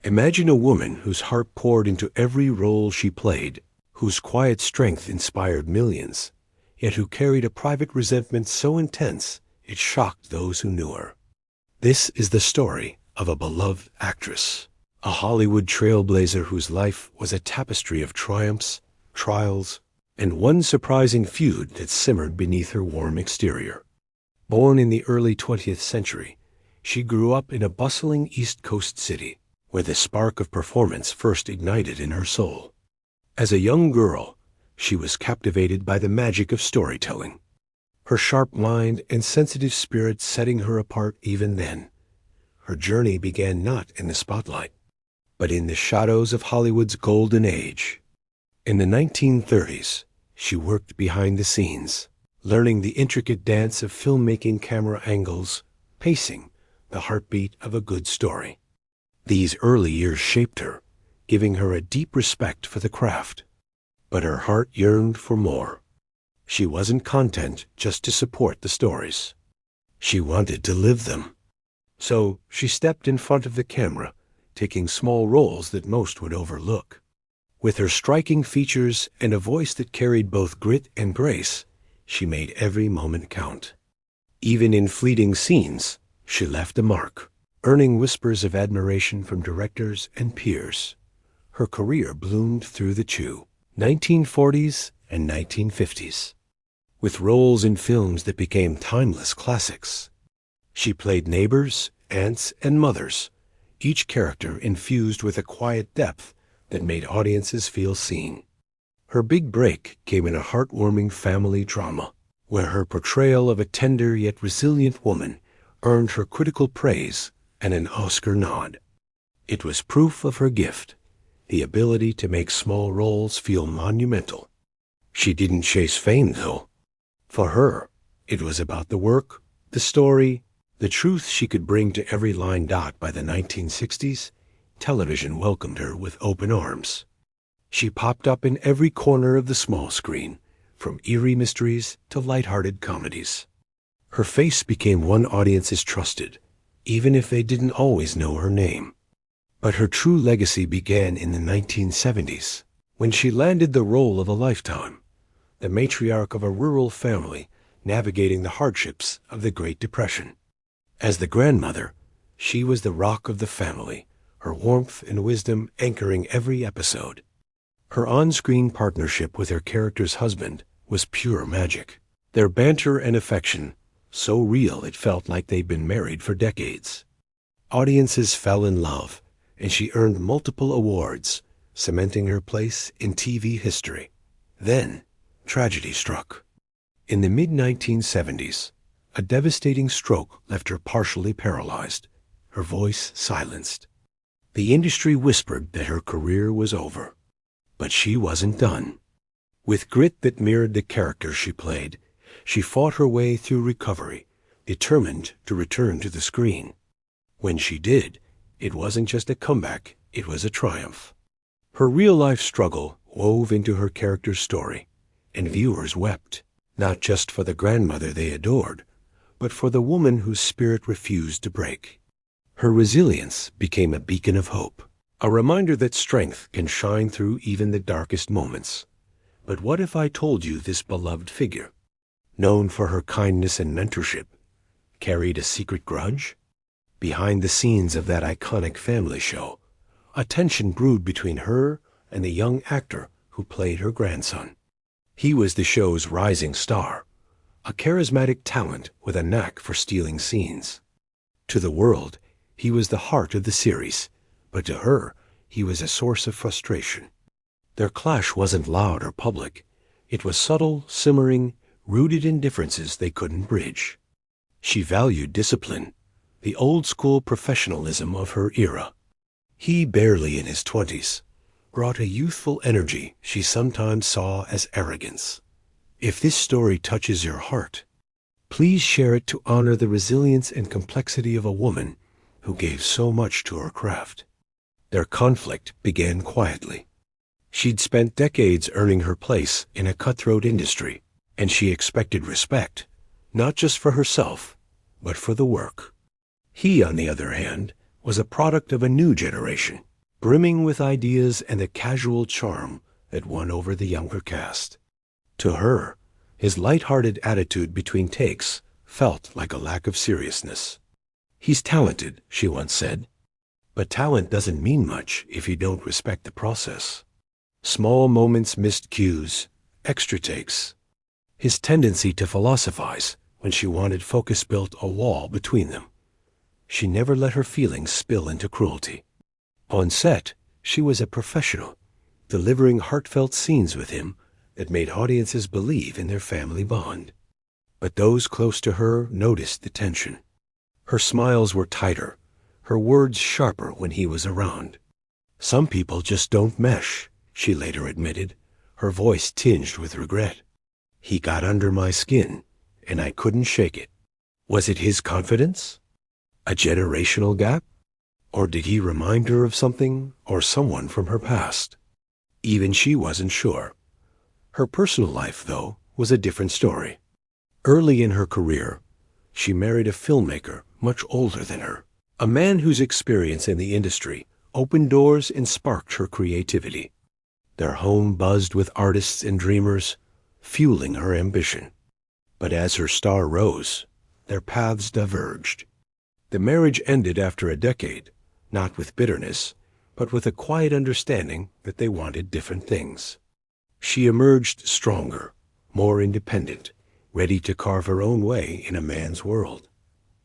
Imagine a woman whose heart poured into every role she played, whose quiet strength inspired millions, yet who carried a private resentment so intense it shocked those who knew her. This is the story of a beloved actress, a Hollywood trailblazer whose life was a tapestry of triumphs, trials, and one surprising feud that simmered beneath her warm exterior. Born in the early 20th century, she grew up in a bustling East Coast city, where the spark of performance first ignited in her soul. As a young girl, she was captivated by the magic of storytelling, her sharp mind and sensitive spirit setting her apart even then. Her journey began not in the spotlight, but in the shadows of Hollywood's golden age. In the 1930s, she worked behind the scenes, learning the intricate dance of filmmaking camera angles, pacing, the heartbeat of a good story. These early years shaped her, giving her a deep respect for the craft. But her heart yearned for more. She wasn't content just to support the stories. She wanted to live them. So she stepped in front of the camera, taking small roles that most would overlook. With her striking features and a voice that carried both grit and grace, she made every moment count. Even in fleeting scenes, she left a mark, earning whispers of admiration from directors and peers. Her career bloomed through the 1940s and 1950s, with roles in films that became timeless classics. She played neighbors, aunts, and mothers, each character infused with a quiet depth that made audiences feel seen. Her big break came in a heartwarming family drama, where her portrayal of a tender yet resilient woman earned her critical praise and an Oscar nod. It was proof of her gift, the ability to make small roles feel monumental. She didn't chase fame, though. For her, it was about the work, the story, the truth she could bring to every line dot. By the 1960s, television welcomed her with open arms. She popped up in every corner of the small screen, from eerie mysteries to light-hearted comedies. Her face became one audiences trusted, even if they didn't always know her name. But her true legacy began in the 1970s, when she landed the role of a lifetime, the matriarch of a rural family navigating the hardships of the Great Depression. As the grandmother, she was the rock of the family, her warmth and wisdom anchoring every episode. Her on-screen partnership with her character's husband was pure magic. Their banter and affection, so real it felt like they'd been married for decades. Audiences fell in love, and she earned multiple awards, cementing her place in TV history. Then, tragedy struck. In the mid-1970s, a devastating stroke left her partially paralyzed, her voice silenced. The industry whispered that her career was over. But she wasn't done. With grit that mirrored the character she played, she fought her way through recovery, determined to return to the screen. When she did, it wasn't just a comeback, it was a triumph. Her real-life struggle wove into her character's story, and viewers wept, not just for the grandmother they adored, but for the woman whose spirit refused to break. Her resilience became a beacon of hope, a reminder that strength can shine through even the darkest moments. But what if I told you this beloved figure, known for her kindness and mentorship, carried a secret grudge? Behind the scenes of that iconic family show, a tension brewed between her and the young actor who played her grandson. He was the show's rising star, a charismatic talent with a knack for stealing scenes. To the world, he was the heart of the series, but to her, he was a source of frustration. Their clash wasn't loud or public. It was subtle, simmering, rooted in differences they couldn't bridge. She valued discipline, the old-school professionalism of her era. He, barely in his 20s, brought a youthful energy she sometimes saw as arrogance. If this story touches your heart, please share it to honor the resilience and complexity of a woman who gave so much to her craft. Their conflict began quietly. She'd spent decades earning her place in a cutthroat industry, and she expected respect, not just for herself, but for the work. He, on the other hand, was a product of a new generation, brimming with ideas and a casual charm that won over the younger cast. To her, his light-hearted attitude between takes felt like a lack of seriousness. "He's talented," she once said, "but talent doesn't mean much if you don't respect the process." Small moments, missed cues, extra takes. His tendency to philosophize when she wanted focus built a wall between them. She never let her feelings spill into cruelty. On set, she was a professional, delivering heartfelt scenes with him that made audiences believe in their family bond. But those close to her noticed the tension. Her smiles were tighter, her words sharper when he was around. "Some people just don't mesh," she later admitted, her voice tinged with regret. "He got under my skin, and I couldn't shake it." Was it his confidence? A generational gap? Or did he remind her of something or someone from her past? Even she wasn't sure. Her personal life, though, was a different story. Early in her career, she married a filmmaker much older than her, a man whose experience in the industry opened doors and sparked her creativity. Their home buzzed with artists and dreamers, fueling her ambition. But as her star rose, their paths diverged. The marriage ended after a decade, not with bitterness, but with a quiet understanding that they wanted different things. She emerged stronger, more independent, ready to carve her own way in a man's world.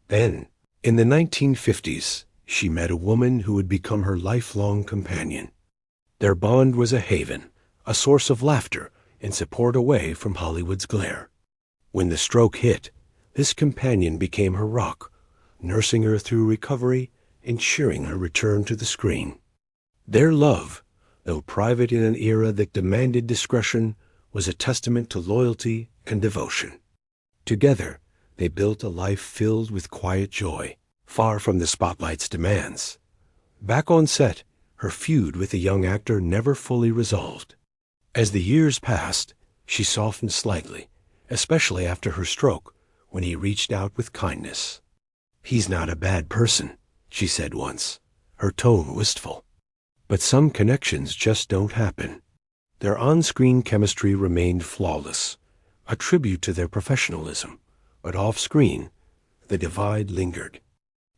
Then, in the 1950s, she met a woman who would become her lifelong companion. Their bond was a haven, a source of laughter and support away from Hollywood's glare. When the stroke hit, this companion became her rock, nursing her through recovery and cheering her return to the screen. Their love, though private in an era that demanded discretion, was a testament to loyalty and devotion. Together, they built a life filled with quiet joy, far from the spotlight's demands. Back on set, her feud with the young actor never fully resolved. As the years passed, she softened slightly, especially after her stroke, when he reached out with kindness. "He's not a bad person," she said once, her tone wistful. But some connections just don't happen. Their on-screen chemistry remained flawless, a tribute to their professionalism, but off-screen, the divide lingered.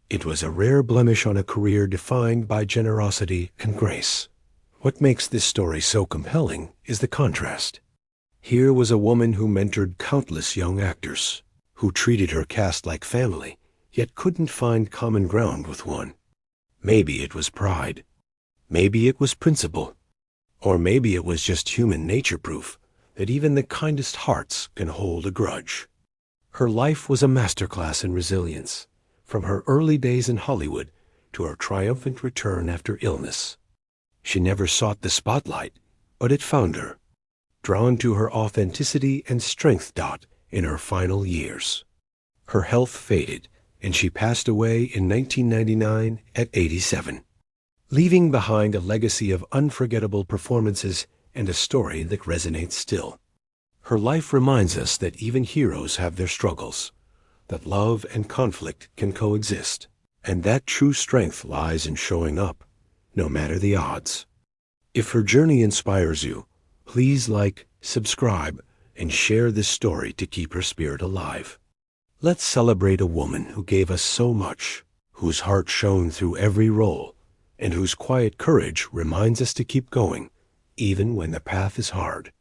It was a rare blemish on a career defined by generosity and grace. What makes this story so compelling is the contrast. Here was a woman who mentored countless young actors, who treated her cast like family, yet couldn't find common ground with one. Maybe it was pride. Maybe it was principle. Or maybe it was just human nature proof that even the kindest hearts can hold a grudge. Her life was a masterclass in resilience, from her early days in Hollywood to her triumphant return after illness. She never sought the spotlight, but it found her, drawn to her authenticity and strength. In her final years, her health faded, and she passed away in 1999 at 87, leaving behind a legacy of unforgettable performances and a story that resonates still. Her life reminds us that even heroes have their struggles, that love and conflict can coexist, and that true strength lies in showing up, no matter the odds. If her journey inspires you, please like, subscribe, and share this story to keep her spirit alive. Let's celebrate a woman who gave us so much, whose heart shone through every role, and whose quiet courage reminds us to keep going, even when the path is hard.